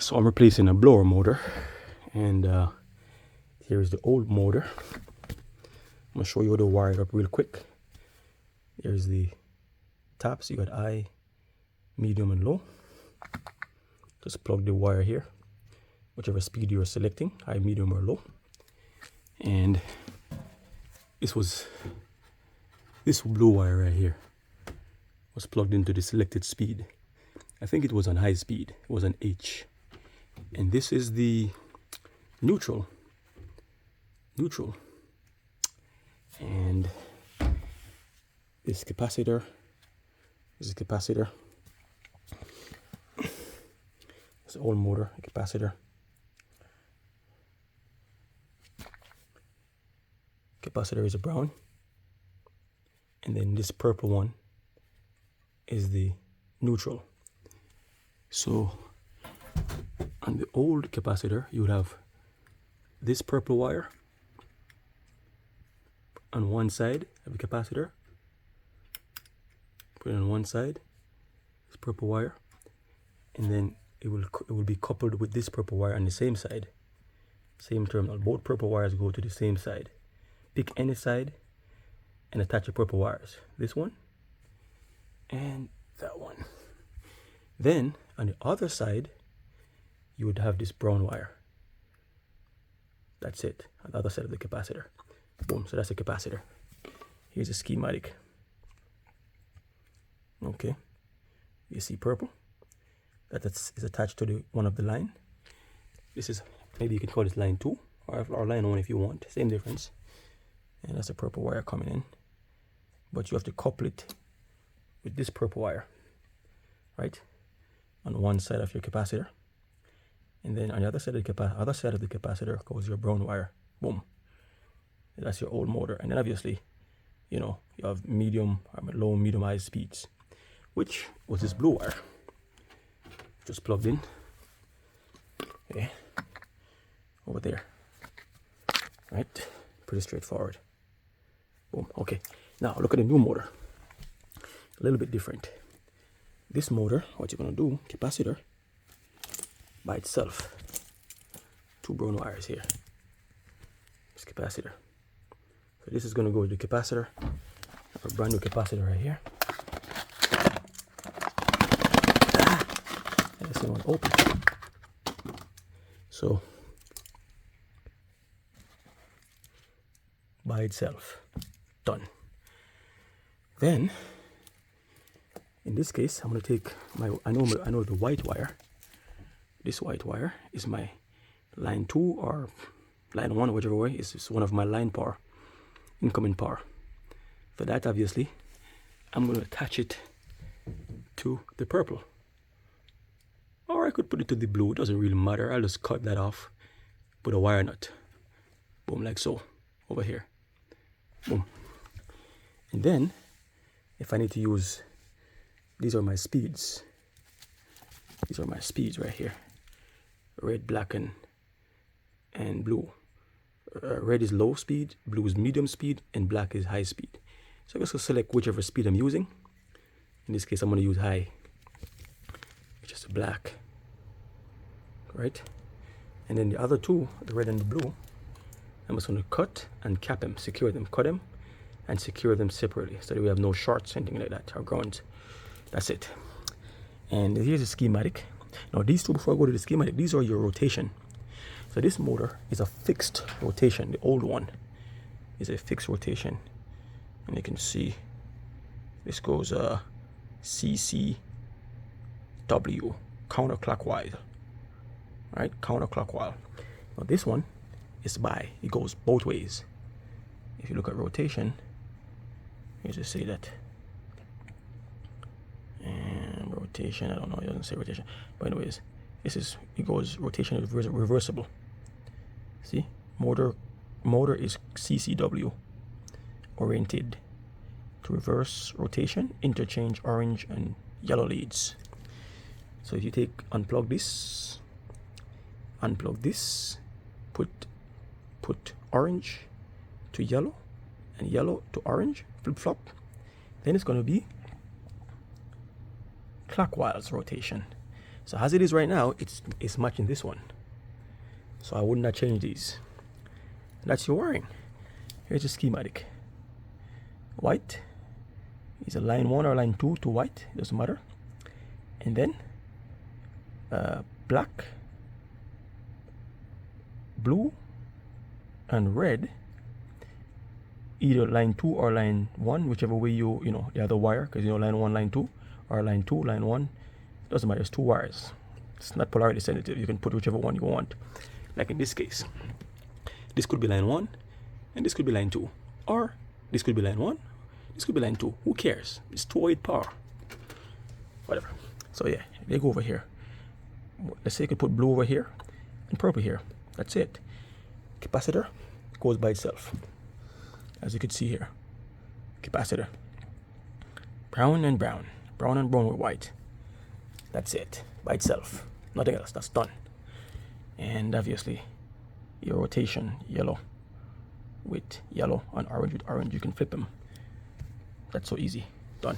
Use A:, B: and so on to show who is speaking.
A: So I'm replacing a blower motor, and here is the old motor. I'm gonna show you how to wire it up real quick. Here's the taps. You got high, medium, and low. Just plug the wire here, whichever speed you're selecting, high, medium, or low. And this blue wire right here was plugged into the selected speed. I think it was on high speed. It was an H. And this is the neutral. And this capacitor. It's the old motor, a capacitor. Capacitor is a brown. And then this purple one is the neutral. So on the old capacitor, you would have this purple wire on one side of the capacitor. Put it on one side, this purple wire, and then it will be coupled with this purple wire on the same side, same terminal. Both purple wires go to the same side. Pick any side and attach the purple wires. This one and that one. Then on the other side, you would have this brown wire. That's it, on the other side of the capacitor. Boom, so that's the capacitor. Here's a schematic. Okay, you see purple? That is attached to one of the line. This is, maybe you can call this line 2 or line 1 if you want, same difference. And that's a purple wire coming in. But you have to couple it with this purple wire, right? On one side of your capacitor. And then on the other side of the capacitor goes your brown wire. Boom. That's your old motor. And then obviously, you have medium, low, medium, high speeds, which was this blue wire. Just plugged in. Okay. Over there. Right? Pretty straightforward. Boom. Okay. Now look at the new motor. A little bit different. This motor, what you're gonna do, capacitor by itself. 2 brown wires here. This capacitor. So this is gonna go with the capacitor. I have a brand new capacitor right here. And this one open. So by itself. Done. Then in this case, I'm going to take I know the white wire. This white wire is my line 2 or line 1, whichever way. It's one of my line power, incoming power. For that, obviously, I'm going to attach it to the purple. Or I could put it to the blue. It doesn't really matter. I'll just cut that off. Put a wire nut. Boom, like so. Over here. Boom. And then, if I need to use, these are my speeds. These are my speeds right here. Red, black, and blue. Red is low speed, blue is medium speed, and black is high speed. So I'm just going to select whichever speed I'm using. In this case, I'm going to use high, which is black. Right? And then the other two, the red and the blue, I'm just going to cut and cap them, secure them, cut them, and secure them separately so that we have no shorts, anything like that, or grounds. That's it. And here's a schematic. Now these two, before I go to the schematic, these are your rotation. So this motor is a fixed rotation. The old one is a fixed rotation. And you can see this goes CCW, counterclockwise. Right? Counterclockwise. Now this one is it goes both ways. If you look at rotation, here's just say that. And rotation, I don't know, it doesn't say rotation. But anyways, it goes rotation is reversible. See? Motor is CCW oriented to reverse rotation, interchange orange and yellow leads. So if you unplug this, put orange to yellow and yellow to orange, flip flop, then it's going to be clockwise rotation. So as it is right now, it's matching this one. So I would not change these. And that's your wiring. Here's the schematic. White is a line 1 or line 2 to white, doesn't matter. And then black, blue, and red, either line 2 or line 1, whichever way you know the other wire, because line 1, line 2, or line 2, line 1, doesn't matter. It's 2 wires. It's not polarity sensitive. You can put whichever one you want. Like in this case, this could be line 1 and this could be line 2, or this could be line 1, this could be line 2. Who cares? It's 208 power, whatever. So yeah, they go over here. Let's say you could put blue over here and purple here. That's it. Capacitor goes by itself, as you can see here. Capacitor, brown and brown with white. That's it, by itself, nothing else. That's done. And obviously your rotation, yellow with yellow and orange with orange, you can flip them. That's so easy. Done.